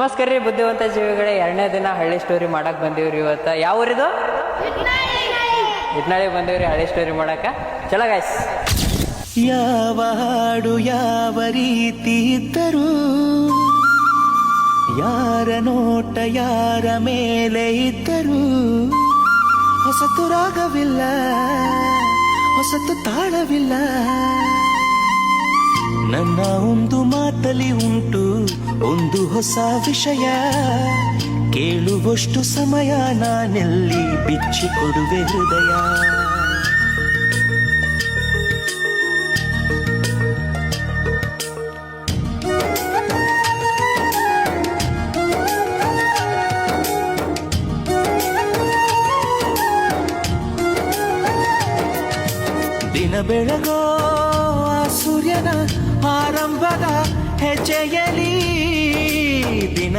ನಮಸ್ಕಾರ ರೀ ಬುದ್ಧಿವಂತ ಜೀವಿಗಳೇ, ಎರಡನೇ ದಿನ ಹಳ್ಳಿ ಸ್ಟೋರಿ ಮಾಡಕ್ ಬಂದೀವ್ರಿ. ಇವತ್ತು ಯಾವ ಊರಿದು? ಇಟ್ನಾಳಿ ಬಂದೀವ್ರಿ ಹಳ್ಳಿ ಸ್ಟೋರಿ ಮಾಡಕ. ಚಲೋ ಗಾಯ್ಸ್. ಯಾವ ಹಾಡು ಯಾವ ರೀತಿ ಇದ್ದರೂ, ಯಾರ ನೋಟ ಯಾರ ಮೇಲೆ ಇದ್ದರೂ, ಹೊಸತು ರಾಗವಿಲ್ಲ, ಹೊಸತು ತಾಳವಿಲ್ಲ. ನನ್ನ ಒಂದು ಮಾತಲಿ ಉಂಟು ಒಂದು ಹೊಸ ವಿಷಯ, ಕೇಳುವಷ್ಟು ಸಮಯ ನಾನೆಲ್ಲಿ ಬಿಚ್ಚಿಕೊಡುವೆ ಹೃದಯ. ದಿನ ಬೆಳಗೋ ಆ ಸೂರ್ಯನ ಆರಂಭದ ಹೆಜ್ಜೆಯಲಿ